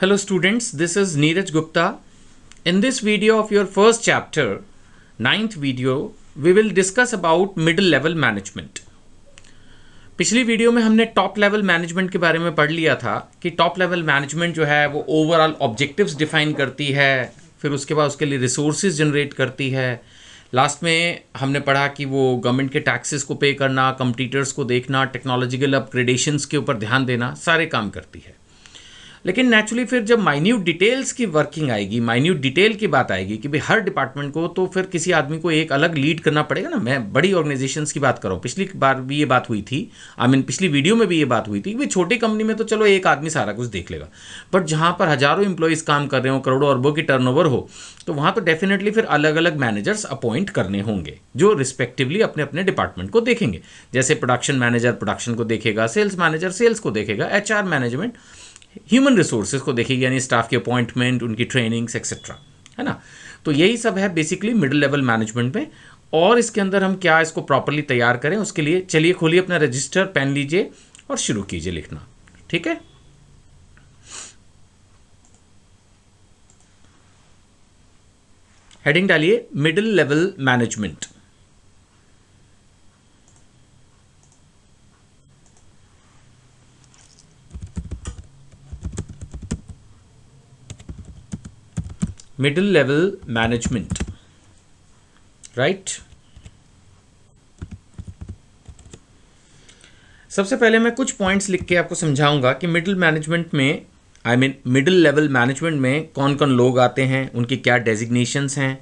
Hello students, this is Neeraj Gupta. In this video of your first chapter, ninth video, we will discuss about middle level management. पिछली video में हमने top level management के बारे में पढ़ लिया था कि टॉप लेवल मैनेजमेंट जो है वो ओवरऑल ऑब्जेक्टिव्स डिफाइन करती है, फिर उसके बाद उसके लिए रिसोर्सेज जनरेट करती है। लास्ट में हमने पढ़ा कि वो गवर्नमेंट के टैक्सेस को पे करना, कंपटीटर्स को देखना, टेक्नोलॉजिकल अपग्रेडेशंस के ऊपर ध्यान देना, सारे काम करती है। लेकिन नेचुरली फिर जब माइन्यूट डिटेल्स की वर्किंग आएगी, माइन्यूट डिटेल की बात आएगी कि भाई हर डिपार्टमेंट को, तो फिर किसी आदमी को एक अलग लीड करना पड़ेगा ना। मैं बड़ी ऑर्गेनाइजेशंस की बात कर रहा हूँ, पिछली बार भी ये बात हुई थी, पिछली वीडियो में भी ये बात हुई थी कि भाई छोटी कंपनी में तो चलो एक आदमी सारा कुछ देख लेगा, बट जहाँ पर हजारों एम्प्लॉयज़ काम कर रहे हो, करोड़ों अरबों की टर्नओवर हो, तो वहाँ तो डेफिनेटली फिर अलग अलग मैनेजर्स अपॉइंट करने होंगे जो रिस्पेक्टिवली अपने अपने डिपार्टमेंट को देखेंगे। जैसे प्रोडक्शन मैनेजर प्रोडक्शन को देखेगा, सेल्स मैनेजर सेल्स को देखेगा, एचआर मैनेजमेंट ह्यूमन रिसोर्सेज को देखेगी, यानी स्टाफ की अपॉइंटमेंट, उनकी ट्रेनिंग्स एक्सेट्रा, है ना। तो यही सब है बेसिकली मिडिल लेवल मैनेजमेंट में। और इसके अंदर हम क्या इसको प्रॉपरली तैयार करें, उसके लिए चलिए खोलिए अपना रजिस्टर, पेन लीजिए और शुरू कीजिए लिखना। ठीक है, हेडिंग डालिए middle level management. Middle level management, right. सबसे पहले मैं कुछ पॉइंट्स लिख के आपको समझाऊंगा कि मिडिल मैनेजमेंट में, मिडिल लेवल मैनेजमेंट में कौन कौन लोग आते हैं, उनकी क्या डेजिग्नेशंस हैं,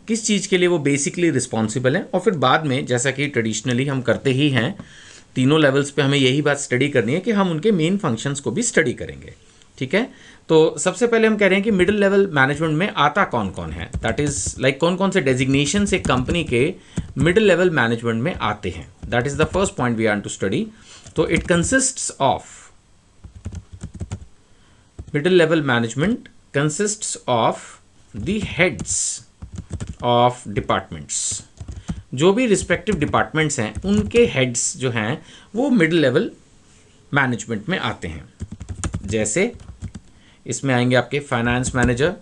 किस चीज़ के लिए वो बेसिकली रिस्पॉन्सिबल हैं, और फिर बाद में जैसा कि ट्रेडिशनली हम करते ही हैं, तीनों लेवल्स पे हमें यही बात स्टडी करनी है कि हम उनके मेन फंक्शंस को भी स्टडी करेंगे। ठीक है, तो सबसे पहले हम कह रहे हैं कि मिडिल लेवल मैनेजमेंट में आता कौन कौन है, दैट इज लाइक कौन कौन से डेजिग्नेशन एक कंपनी के मिडिल लेवल मैनेजमेंट में आते हैं। That is the first point we are to study. तो it consists of, middle level management consists of the heads of departments. जो भी रिस्पेक्टिव डिपार्टमेंट्स हैं उनके हेड्स जो हैं वो मिडिल लेवल मैनेजमेंट में आते हैं। जैसे इसमें आएंगे आपके फाइनेंस मैनेजर,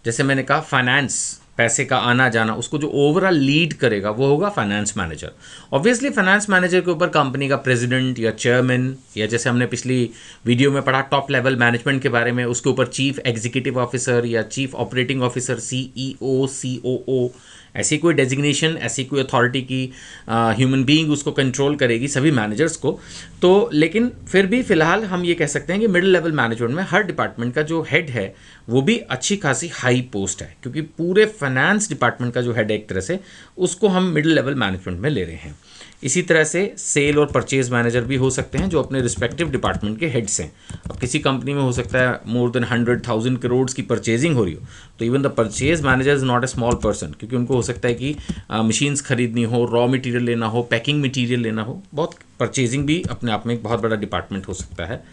जैसे मैंने कहा फाइनेंस, पैसे का आना जाना, उसको जो ओवरऑल लीड करेगा वो होगा finance manager. Obviously finance manager के ऊपर कंपनी का प्रेसिडेंट या चेयरमैन, या जैसे हमने पिछली वीडियो में पढ़ा टॉप लेवल मैनेजमेंट के बारे में, उसके ऊपर चीफ एग्जीक्यूटिव ऑफिसर या chief operating officer, CEO, COO, ऐसी कोई डेजिग्नेशन, ऐसी कोई अथॉरिटी की ह्यूमन बीइंग उसको कंट्रोल करेगी, सभी मैनेजर्स को। तो लेकिन फिर भी फिलहाल हम ये कह सकते हैं कि मिडिल लेवल मैनेजमेंट में हर डिपार्टमेंट का जो हेड है वो भी अच्छी खासी हाई पोस्ट है, क्योंकि पूरे फाइनेंस डिपार्टमेंट का जो हेड है एक तरह से उसको हम मिडिल लेवल मैनेजमेंट में ले रहे हैं। इसी तरह से सेल और परचेज मैनेजर भी हो सकते हैं जो अपने रिस्पेक्टिव डिपार्टमेंट के हेड्स हैं। अब किसी कंपनी में हो सकता है मोर देन 100,000 करोड़ की परचेजिंग हो रही हो, तो even the purchase manager is not a small person, क्योंकि उनको हो सकता है कि मशीन्स खरीदनी हो, रॉ मटेरियल लेना हो, पैकिंग मटेरियल लेना हो, बहुत परचेजिंग भी अपने आप में एक बहुत बड़ा डिपार्टमेंट हो सकता है।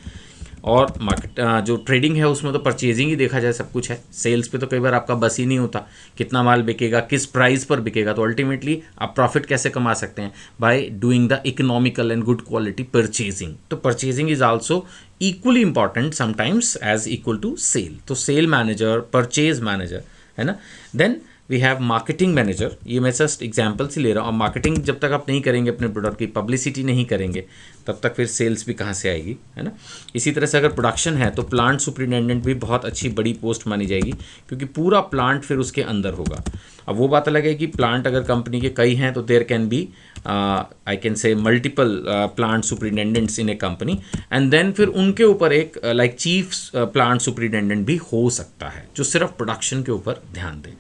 और मार्केट जो ट्रेडिंग है उसमें तो परचेजिंग ही देखा जाए सब कुछ है। सेल्स पे तो कई बार आपका बस ही नहीं होता, कितना माल बिकेगा, किस प्राइस पर बिकेगा, तो अल्टीमेटली आप प्रॉफिट कैसे कमा सकते हैं, by doing the economical and good quality purchasing. तो purchasing is also equally important sometimes as equal to sale. तो सेल मैनेजर, परचेज मैनेजर, है ना। Then we have marketing manager, ये मैं जस्ट एग्जाम्पल से ले रहा हूँ। और मार्केटिंग जब तक आप नहीं करेंगे, अपने प्रोडक्ट की पब्लिसिटी नहीं करेंगे, तब तक फिर सेल्स भी कहाँ से आएगी, है ना। इसी तरह से अगर प्रोडक्शन है तो प्लांट सुपरिटेंडेंट भी बहुत अच्छी बड़ी पोस्ट मानी जाएगी, क्योंकि पूरा प्लांट फिर उसके अंदर होगा। अब वो बात अलग है कि प्लांट अगर कंपनी के कई हैं तो there can be I can say multiple plant superintendents in a company, and then फिर उनके ऊपर एक लाइक चीफ प्लांट सुपरिटेंडेंट भी हो सकता है जो सिर्फ प्रोडक्शन के ऊपर ध्यान दे।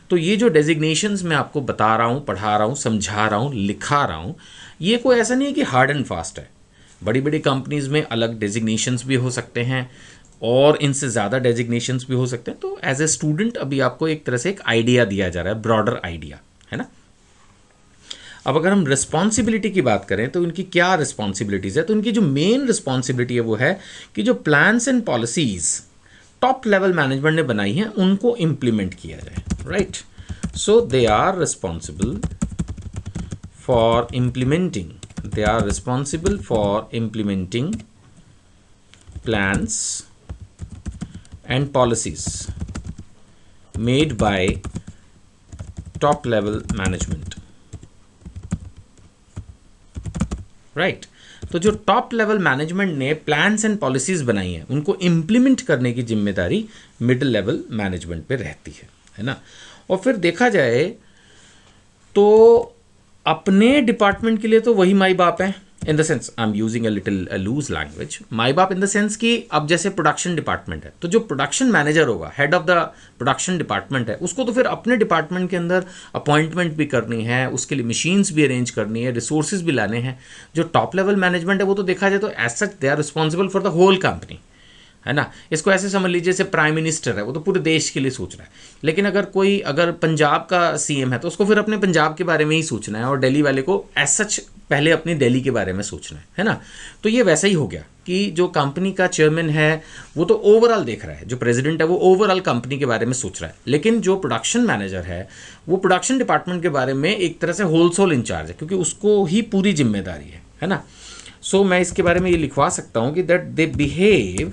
तो ये जो डेजिग्नेशंस मैं आपको बता रहा हूँ, पढ़ा रहा हूँ, समझा रहा हूँ, लिखा रहा हूँ, ये कोई ऐसा नहीं है कि हार्ड एंड फास्ट है। बड़ी बड़ी कंपनीज़ में अलग डेजिग्नेशंस भी हो सकते हैं और इनसे ज़्यादा डेजिग्नेशंस भी हो सकते हैं। तो एज ए स्टूडेंट अभी आपको एक तरह से एक आइडिया दिया जा रहा है, ब्रॉडर आइडिया, है ना। अब अगर हम रिस्पॉन्सिबिलिटी की बात करें तो इनकी क्या रिस्पॉन्सिबिलिटीज़ है, तो इनकी जो मेन रिस्पॉन्सिबिलिटी है वो है कि जो plans and policies top level management ने बनाई हैं उनको इम्प्लीमेंट किया जाए, right. So they are responsible for implementing, they are responsible for implementing plans and policies made by top level management, right. तो जो टॉप लेवल मैनेजमेंट ने plans and policies बनाई हैं उनको इम्प्लीमेंट करने की जिम्मेदारी मिडिल लेवल मैनेजमेंट पे रहती है ना। और फिर देखा जाए तो अपने डिपार्टमेंट के लिए तो वही माई बाप है, in the sense I am using a little loose language, माई बाप इन द सेंस कि अब जैसे प्रोडक्शन डिपार्टमेंट है तो जो प्रोडक्शन मैनेजर होगा, head of the production department है, उसको तो फिर अपने डिपार्टमेंट के अंदर अपॉइंटमेंट भी करनी है, उसके लिए मशीन्स भी अरेंज करनी है, रिसोर्सेज भी लाने हैं। जो टॉप लेवल मैनेजमेंट है वो तो देखा जाए तो as such they are responsible for the whole company, है ना। इसको ऐसे समझ लीजिए जैसे प्राइम मिनिस्टर है वो तो पूरे देश के लिए सोच रहा है, लेकिन अगर पंजाब का सीएम है तो उसको फिर अपने पंजाब के बारे में ही सोचना है, और दिल्ली वाले को एज सच पहले अपनी दिल्ली के बारे में सोचना है ना। तो ये वैसा ही हो गया कि जो कंपनी का चेयरमैन है वो तो ओवरऑल देख रहा है, जो प्रेसिडेंट है वो ओवरऑल कंपनी के बारे में सोच रहा है, लेकिन जो प्रोडक्शन मैनेजर है वो प्रोडक्शन डिपार्टमेंट के बारे में एक तरह से होलसेल इंचार्ज है, क्योंकि उसको ही पूरी जिम्मेदारी है ना। सो मैं इसके बारे में ये लिखवा सकता हूँ कि that they behave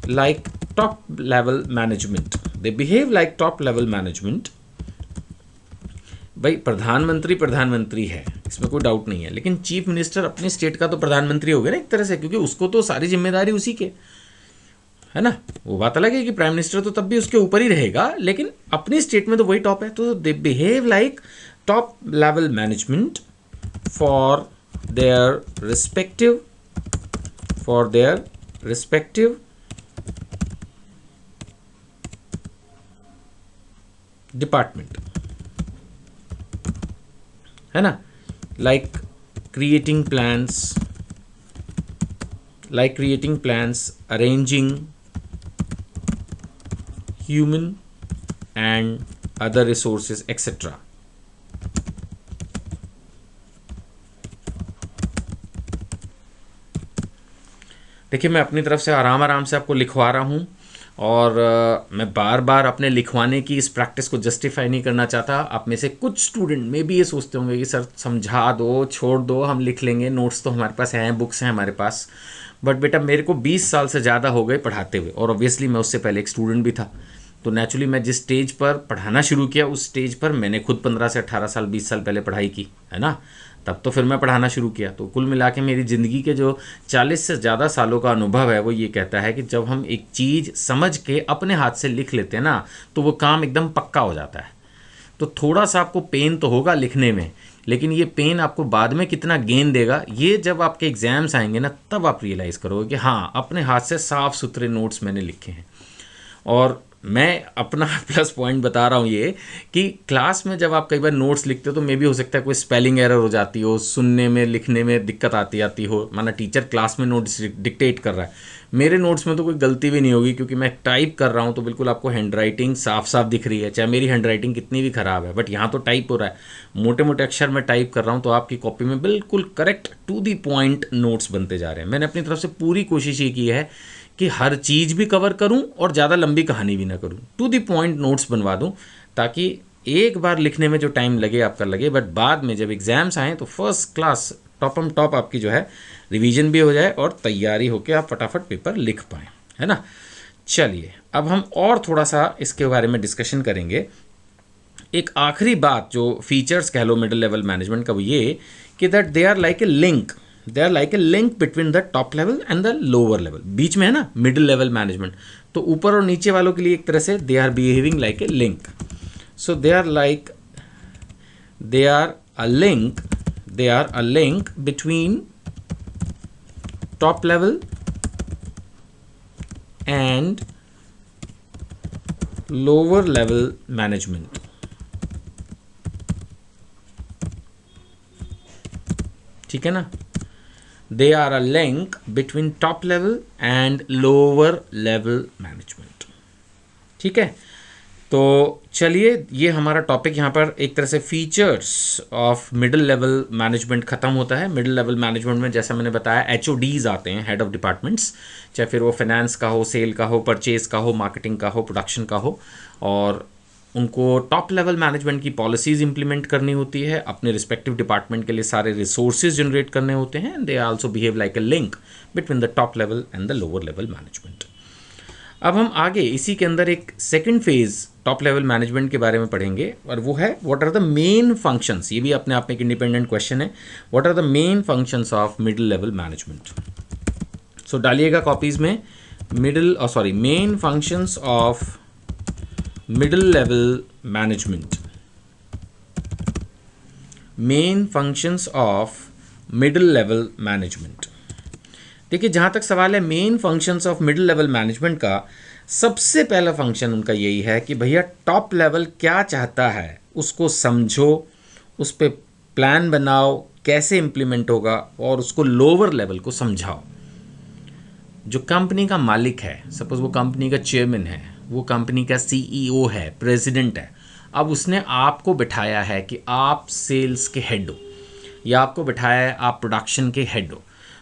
like top level management, they behave like top level management। भाई प्रधानमंत्री है, इसमें कोई डाउट नहीं है, लेकिन चीफ मिनिस्टर अपने स्टेट का तो प्रधानमंत्री हो गया ना एक तरह से, क्योंकि उसको तो सारी जिम्मेदारी उसी के है ना। वो बात अलग है कि प्राइम मिनिस्टर तो तब भी उसके ऊपर ही रहेगा, लेकिन अपनी स्टेट में तो वही टॉप है। तो they behave like top level management for their respective department, है ना। Like creating plans, arranging human and other resources etcetera. देखिए मैं अपनी तरफ से आराम से आपको लिखवा रहा हूँ, और मैं बार बार अपने लिखवाने की इस प्रैक्टिस को जस्टिफाई नहीं करना चाहता। आप में से कुछ स्टूडेंट में भी ये सोचते होंगे कि सर समझा दो, छोड़ दो, हम लिख लेंगे, नोट्स तो हमारे पास हैं, बुक्स हैं हमारे पास। बट बेटा मेरे को 20 साल से ज़्यादा हो गए पढ़ाते हुए, और ऑब्वियसली मैं उससे पहले एक स्टूडेंट भी था। तो नेचुरली मैं जिस स्टेज पर पढ़ाना शुरू किया उस स्टेज पर मैंने खुद 15 से 18 साल 20 साल पहले पढ़ाई की, है ना। तब तो फिर मैं पढ़ाना शुरू किया। तो कुल मिला के मेरी ज़िंदगी के जो 40 से ज़्यादा सालों का अनुभव है वो ये कहता है कि जब हम एक चीज़ समझ के अपने हाथ से लिख लेते हैं ना तो वो काम एकदम पक्का हो जाता है। तो थोड़ा सा आपको पेन तो होगा लिखने में, लेकिन ये पेन आपको बाद में कितना गेन देगा ये जब आपके एग्ज़ाम्स आएंगे ना तब आप रियलाइज़ करोगे कि हाँ अपने हाथ से साफ़ सुथरे नोट्स मैंने लिखे हैं। और मैं अपना प्लस पॉइंट बता रहा हूँ ये कि क्लास में जब आप कई बार नोट्स लिखते हो तो मे भी हो सकता है कोई स्पेलिंग एरर हो जाती हो, सुनने में लिखने में दिक्कत आती हो, माना टीचर क्लास में नोट्स डिक्टेट कर रहा है, मेरे नोट्स में तो कोई गलती भी नहीं होगी क्योंकि मैं टाइप कर रहा हूँ तो बिल्कुल आपको हैंड राइटिंग साफ साफ दिख रही है, चाहे मेरी हैंड राइटिंग कितनी भी ख़राब है, बट यहाँ तो टाइप हो रहा है, मोटे मोटे अक्षर में टाइप कर रहा हूँ, तो आपकी कॉपी में बिल्कुल correct to the point notes बनते जा रहे हैं। मैंने अपनी तरफ से पूरी कोशिश ये की है कि हर चीज़ भी कवर करूं और ज़्यादा लंबी कहानी भी ना करूं, टू दी पॉइंट नोट्स बनवा दूं, ताकि एक बार लिखने में जो टाइम लगे आपका लगे, बट बाद में जब एग्ज़ाम्स आएँ तो फर्स्ट क्लास टॉप आपकी जो है रिवीजन भी हो जाए और तैयारी होकर आप फटाफट पेपर लिख पाएँ, है ना। चलिए अब हम और थोड़ा सा इसके बारे में डिस्कशन करेंगे। एक आखिरी बात जो फीचर्स कह लो मिडिल लेवल मैनेजमेंट का वो ये कि that they are like a link between the top level and the lower level. बीच में है ना मिडिल लेवल मैनेजमेंट, तो ऊपर और नीचे वालों के लिए एक तरह से they are behaving like a link. So they are a link between top level and lower level management. ठीक है ना, they are a link between top level and lower level management. ठीक है, तो चलिए ये हमारा टॉपिक यहाँ पर एक तरह से features of middle level management ख़त्म होता है। मिडिल लेवल मैनेजमेंट में जैसा मैंने बताया HODs आते हैं, हेड ऑफ डिपार्टमेंट्स, चाहे फिर वो फाइनेंस का हो, सेल का हो, परचेज का हो, मार्केटिंग का हो, प्रोडक्शन का हो, और उनको टॉप लेवल मैनेजमेंट की पॉलिसीज़ इंप्लीमेंट करनी होती है, अपने रिस्पेक्टिव डिपार्टमेंट के लिए सारे रिसोर्सेज जनरेट करने होते हैं, and they also behave like a link between the top level and the lower level management. अब हम आगे इसी के अंदर एक second phase top level management के बारे में पढ़ेंगे, और वो है what are the main functions. ये भी अपने आप में एक इंडिपेंडेंट क्वेश्चन है, what are the main functions of middle level management. So डालिएगा कॉपीज में main functions of middle level management. Main functions of middle level management. देखिए, जहाँ तक सवाल है main functions of middle level management का, सबसे पहला फंक्शन उनका यही है कि भैया टॉप लेवल क्या चाहता है उसको समझो, उस पर प्लान बनाओ, कैसे इम्प्लीमेंट होगा, और उसको लोअर लेवल को समझाओ। जो कंपनी का मालिक है, सपोज वो कंपनी का चेयरमैन है, वो कंपनी का सीईओ है, प्रेसिडेंट है, अब उसने आपको बिठाया है कि आप सेल्स के हेड हो, या आपको बिठाया है आप प्रोडक्शन के हेड हो,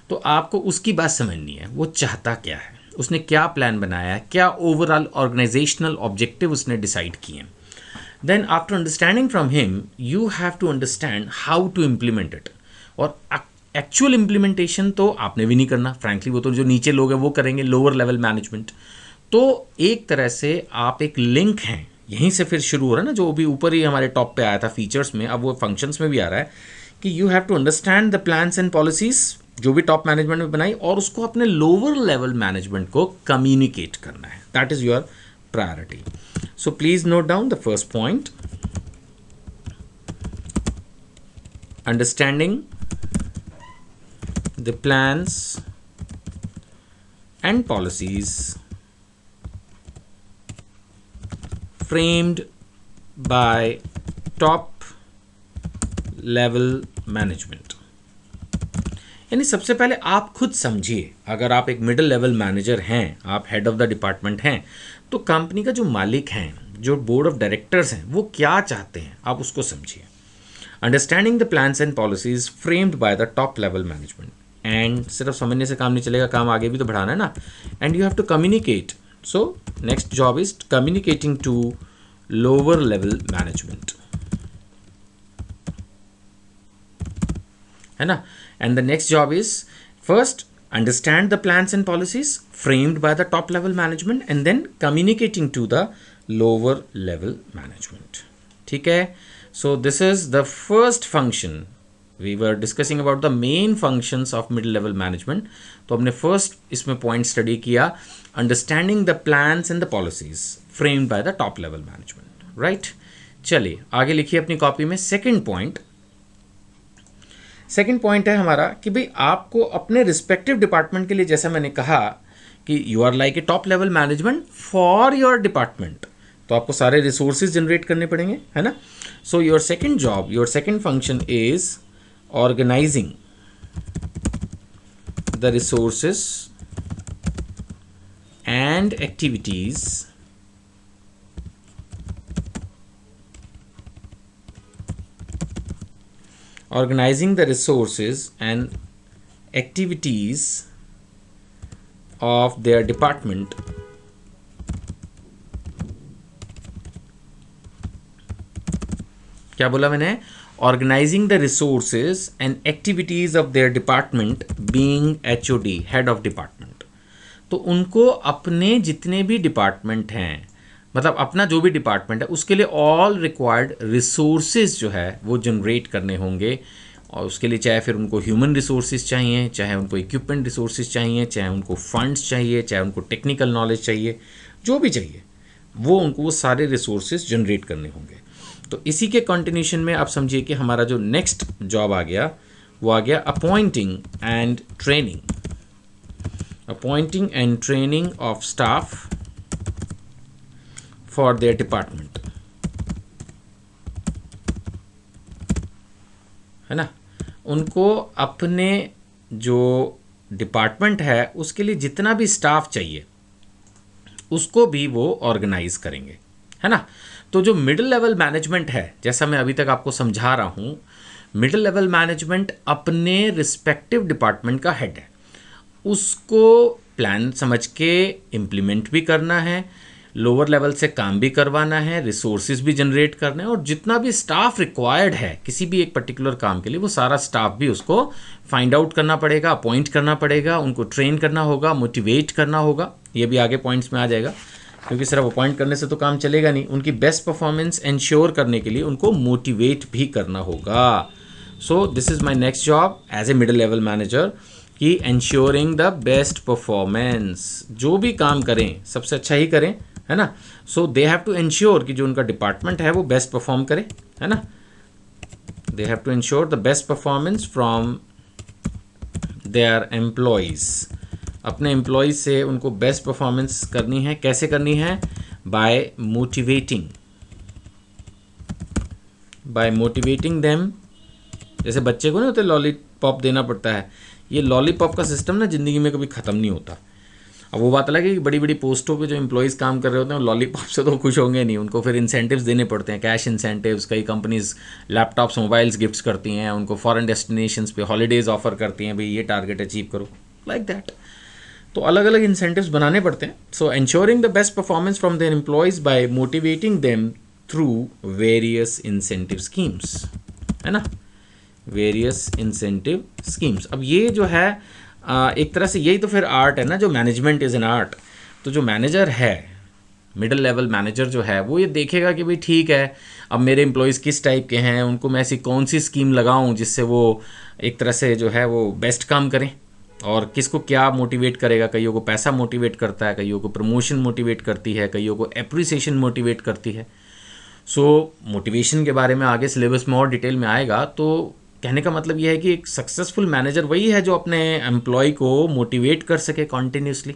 तो आपको उसकी बात समझनी है, वो चाहता क्या है, उसने क्या प्लान बनाया है, क्या ओवरऑल ऑर्गेनाइजेशनल ऑब्जेक्टिव उसने डिसाइड किए। Then after understanding from him you have to understand how to implement it. और एक्चुअल इम्प्लीमेंटेशन तो आपने भी नहीं करना, फ्रैंकली वो तो जो नीचे लोग हैं वो करेंगे, लोअर लेवल मैनेजमेंट। तो एक तरह से आप एक लिंक हैं, यहीं से फिर शुरू हो रहा है ना, जो भी ऊपर ही हमारे टॉप पे आया था फीचर्स में, अब वो फंक्शंस में भी आ रहा है कि you have to understand the plans and policies जो भी टॉप मैनेजमेंट में बनाई, और उसको अपने लोअर लेवल मैनेजमेंट को कम्युनिकेट करना है। That is your priority. So please note down the first point, understanding the plans and policies framed by top level management। यानी सबसे पहले आप खुद समझिए, अगर आप एक मिडिल लेवल मैनेजर हैं, आप हेड ऑफ द डिपार्टमेंट हैं, तो कंपनी का जो मालिक हैं, जो बोर्ड ऑफ डायरेक्टर्स हैं, वो क्या चाहते हैं, आप उसको समझिए। Understanding the plans and policies framed by the top level management. And सिर्फ समझने से काम नहीं चलेगा, काम आगे भी तो बढ़ाना है ना। And you have to communicate. So next job is communicating to lower level management, है ना। And the next job is first understand the plans and policies framed by the top level management, and then communicating to the lower level management। ठीक है, so this is the first function। We were discussing about the main functions of middle level management। तो हमने first इसमें point study किया, understanding the plans and the policies framed by the top level management. Right, चलिए आगे लिखिए अपनी copy में second point. Second point है हमारा कि भाई आपको अपने रिस्पेक्टिव डिपार्टमेंट के लिए, जैसा मैंने कहा कि you are like a top level management for your department, तो आपको सारे रिसोर्सेज जनरेट करने पड़ेंगे, है ना। So your second job, your second function is organizing the resources and activities of their department क्या बोला मैंने, organizing the resources and activities of their department being HOD, head of department। तो उनको अपने जितने भी डिपार्टमेंट हैं, मतलब अपना जो भी डिपार्टमेंट है, उसके लिए ऑल रिक्वायर्ड रिसोर्सेज जो है वो जनरेट करने होंगे। और उसके लिए चाहे फिर उनको ह्यूमन रिसोर्सेज चाहिए, चाहे उनको इक्विपमेंट रिसोर्सेज चाहिए, चाहे उनको फंड्स चाहिए, चाहे उनको टेक्निकल नॉलेज चाहिए, जो भी चाहिए वो उनको वो सारे रिसोर्सेज जनरेट करने होंगे। तो इसी के कंटिन्यूशन में आप समझिए कि हमारा जो नेक्स्ट जॉब आ गया वो आ गया appointing and training of staff for their department, है ना। उनको अपने जो डिपार्टमेंट है उसके लिए जितना भी स्टाफ चाहिए उसको भी वो ऑर्गेनाइज करेंगे, है ना। तो जो मिडिल लेवल मैनेजमेंट है, जैसा मैं अभी तक आपको समझा रहा हूँ, मिडिल लेवल मैनेजमेंट अपने रिस्पेक्टिव डिपार्टमेंट का हेड है, उसको प्लान समझ के इम्प्लीमेंट भी करना है, लोअर लेवल से काम भी करवाना है, रिसोर्सेज भी जनरेट करने हैं, और जितना भी स्टाफ रिक्वायर्ड है किसी भी एक पर्टिकुलर काम के लिए वो सारा स्टाफ भी उसको फाइंड आउट करना पड़ेगा, अपॉइंट करना पड़ेगा, उनको ट्रेन करना होगा, मोटिवेट करना होगा। ये भी आगे पॉइंट्स में आ जाएगा, क्योंकि सिर्फ अपॉइंट करने से तो काम चलेगा नहीं, उनकी बेस्ट परफॉर्मेंस इंश्योर करने के लिए उनको मोटिवेट भी करना होगा। So this is my next job as a middle level manager कि इंश्योरिंग द बेस्ट परफॉर्मेंस, जो भी काम करें सबसे अच्छा ही करें, है ना। सो दे हैव टू इंश्योर कि जो उनका डिपार्टमेंट है वो बेस्ट परफॉर्म करे, है ना। They have to ensure the best performance from their employees, अपने एम्प्लॉयज़ से उनको बेस्ट परफॉर्मेंस करनी है। कैसे करनी है? By motivating them. जैसे बच्चे को नहीं होते लॉलीपॉप देना पड़ता है, ये लॉलीपॉप का सिस्टम ना ज़िंदगी में कभी ख़त्म नहीं होता। अब वो बात अलग है कि बड़ी बड़ी पोस्टों पे जो एम्प्लॉयज़ काम कर रहे होते हैं लॉलीपॉप से तो खुश होंगे नहीं, उनको फिर इंसेंटिव्स देने पड़ते हैं, कैश इंसेंटिव्स। कई कंपनीज लैपटॉप्स मोबाइल्स गिफ्ट्स करती हैं, उनको फॉरेन डेस्टिनेशंस पे हॉलीडेज़ ऑफर करती हैं, भाई ये टारगेट अचीव करो, लाइक दैट। तो अलग अलग इंसेंटिव्स बनाने पड़ते हैं। So ensuring the best performance from their employees by motivating them through various incentive schemes, है ना, वेरियस इंसेंटिव स्कीम्स। अब ये जो है एक तरह से यही तो फिर आर्ट है ना, जो मैनेजमेंट इज़ एन आर्ट। तो जो मैनेजर है, मिडिल लेवल मैनेजर जो है, वो ये देखेगा कि भाई ठीक है, अब मेरे एम्प्लॉयज़ किस टाइप के हैं, उनको मैं ऐसी कौन सी स्कीम लगाऊं जिससे वो एक तरह से जो है वो बेस्ट काम करें, और किसको क्या मोटिवेट करेगा। कईयों को पैसा मोटिवेट करता है, कईयों को प्रमोशन मोटिवेट करती है, कईयों को एप्रिसिएशन मोटिवेट करती है। सो मोटिवेशन के बारे में आगे सिलेबस में और डिटेल में आएगा। तो कहने का मतलब यह है कि एक सक्सेसफुल मैनेजर वही है जो अपने एम्प्लॉय को मोटिवेट कर सके कॉन्टिन्यूसली,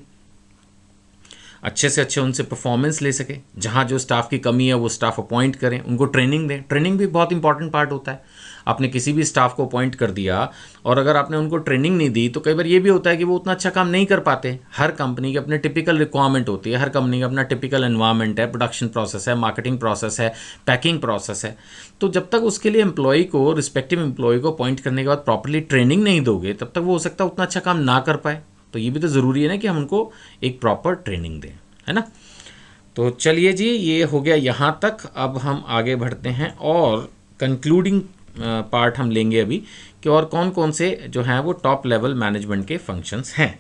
अच्छे से अच्छे उनसे परफॉर्मेंस ले सके, जहाँ जो स्टाफ की कमी है वो स्टाफ अपॉइंट करें, उनको ट्रेनिंग दें। ट्रेनिंग भी बहुत इंपॉर्टेंट पार्ट होता है। आपने किसी भी स्टाफ को अपॉइंट कर दिया और अगर आपने उनको ट्रेनिंग नहीं दी तो कई बार ये भी होता है कि वो उतना अच्छा काम नहीं कर पाते। हर कंपनी की अपने टिपिकल रिक्वायरमेंट होती है, हर कंपनी का अपना टिपिकल एनवायरनमेंट है, प्रोडक्शन प्रोसेस है, मार्केटिंग प्रोसेस है, पैकिंग प्रोसेस है। तो जब तक उसके लिए एम्प्लॉय को, रिस्पेक्टिव एम्प्लॉय को अपॉइंट करने के बाद प्रॉपरली ट्रेनिंग नहीं दोगे, तब तक वो हो सकता है उतना अच्छा काम ना कर पाए। तो ये भी तो ज़रूरी है ना कि हम उनको एक प्रॉपर ट्रेनिंग दें, है ना। तो चलिए जी, ये हो गया यहाँ तक। अब हम आगे बढ़ते हैं और कंक्लूडिंग पार्ट हम लेंगे अभी कि और कौन कौन से जो हैं वो टॉप लेवल मैनेजमेंट के फंक्शंस हैं।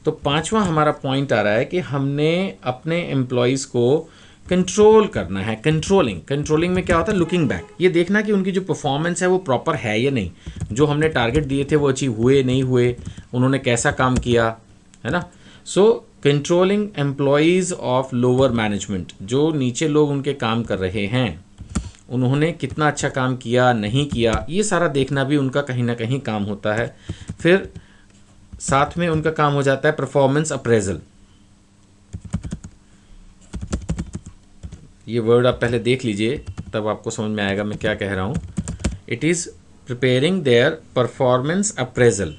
तो पांचवा हमारा पॉइंट आ रहा है कि हमने अपने एम्प्लॉयज़ को कंट्रोल करना है। कंट्रोलिंग में क्या होता है? लुकिंग बैक, ये देखना कि उनकी जो परफॉर्मेंस है वो प्रॉपर है या नहीं, जो हमने टारगेट दिए थे वो अचीव हुए नहीं हुए, उन्होंने कैसा काम किया, है ना। So controlling employees of lower management, जो नीचे लोग उनके काम कर रहे हैं, उन्होंने कितना अच्छा काम किया नहीं किया, ये सारा देखना भी उनका कहीं ना कहीं काम होता है। फिर साथ में उनका काम हो जाता है परफॉर्मेंस अप्रेजल। ये वर्ड आप पहले देख लीजिए, तब आपको समझ में आएगा मैं क्या कह रहा हूँ। It is preparing their performance appraisal.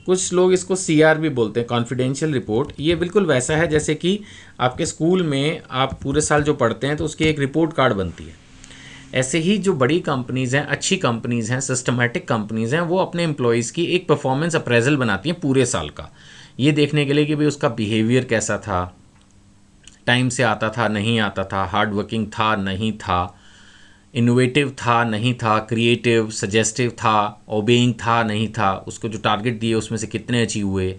कुछ लोग इसको CR भी बोलते हैं, कॉन्फिडेंशियल रिपोर्ट। ये बिल्कुल वैसा है जैसे कि आपके स्कूल में आप पूरे साल जो पढ़ते हैं तो उसकी एक रिपोर्ट कार्ड बनती है। ऐसे ही जो बड़ी कंपनीज़ हैं, अच्छी कंपनीज़ हैं, सिस्टमेटिक कंपनीज़ हैं, वो अपने एम्प्लॉयज़ की एक परफॉर्मेंस अप्रेजल बनाती हैं पूरे साल का, ये देखने के लिए कि भाई उसका बिहेवियर कैसा था, टाइम से आता था नहीं आता था, हार्ड वर्किंग था नहीं था, इनोवेटिव था नहीं था, क्रिएटिव सजेस्टिव था, ओबेइंग था नहीं था, उसको जो टारगेट दिए उसमें से कितने अचीव हुए,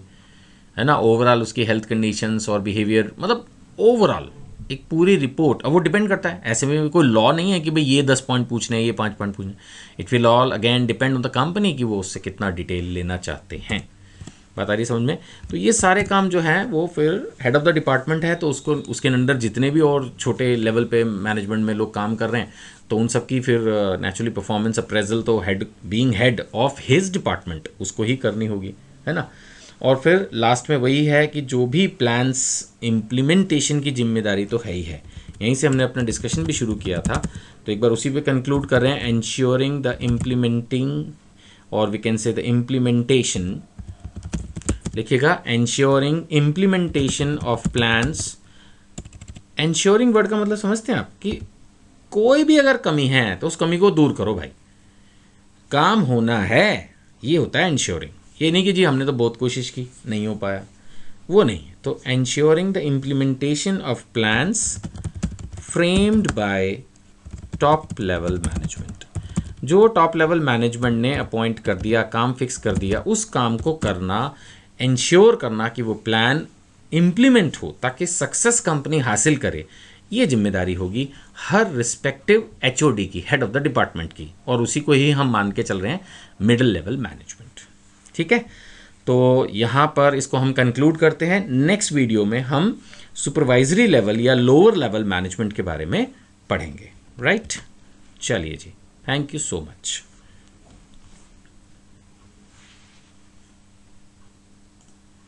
है ना, ओवरऑल उसकी हेल्थ कंडीशंस और बिहेवियर, मतलब ओवरऑल एक पूरी रिपोर्ट। अब वो डिपेंड करता है, ऐसे में कोई लॉ नहीं है कि भाई ये 10 पॉइंट पूछने हैं, ये 5 पॉइंट पूछने। It will all again depend on the company कि वो उससे कितना डिटेल लेना चाहते हैं। बात आ रही समझ में? तो ये सारे काम जो हैं वो फिर हेड ऑफ द डिपार्टमेंट है, तो उसको उसके अंडर जितने भी और छोटे लेवल पे मैनेजमेंट में लोग काम कर रहे हैं तो उन सब की फिर नेचुरली परफॉर्मेंस अप्रेजल तो head, being head of his department, उसको ही करनी होगी, है ना। और फिर लास्ट में वही है कि जो भी प्लान्स इम्प्लीमेंटेशन की जिम्मेदारी तो है ही है। यहीं से हमने अपना डिस्कशन भी शुरू किया था, तो एक बार उसी पे कंक्लूड कर रहे हैं। एंश्योरिंग द इम्प्लीमेंटिंग, और we can say the implementation, लिखिएगा ensuring implementation of plans. Ensuring word का मतलब समझते हैं आप कि कोई भी अगर कमी है तो उस कमी को दूर करो भाई, काम होना है, ये होता है एंश्योरिंग। ये नहीं कि जी हमने तो बहुत कोशिश की नहीं हो पाया, वो नहीं है। तो ensuring the implementation of plans framed by top level management, जो टॉप लेवल मैनेजमेंट ने अपॉइंट कर दिया, काम फिक्स कर दिया, उस काम को करना, इंश्योर करना कि वो प्लान इम्प्लीमेंट हो ताकि सक्सेस कंपनी हासिल करे, ये जिम्मेदारी होगी हर रिस्पेक्टिव एचओडी की, हेड ऑफ द डिपार्टमेंट की, और उसी को ही हम मान के चल रहे हैं मिडिल लेवल मैनेजमेंट। ठीक है, तो यहाँ पर इसको हम कंक्लूड करते हैं। नेक्स्ट वीडियो में हम सुपरवाइजरी लेवल या लोअर लेवल मैनेजमेंट के बारे में पढ़ेंगे। राइट, चलिए जी, थैंक यू सो मच।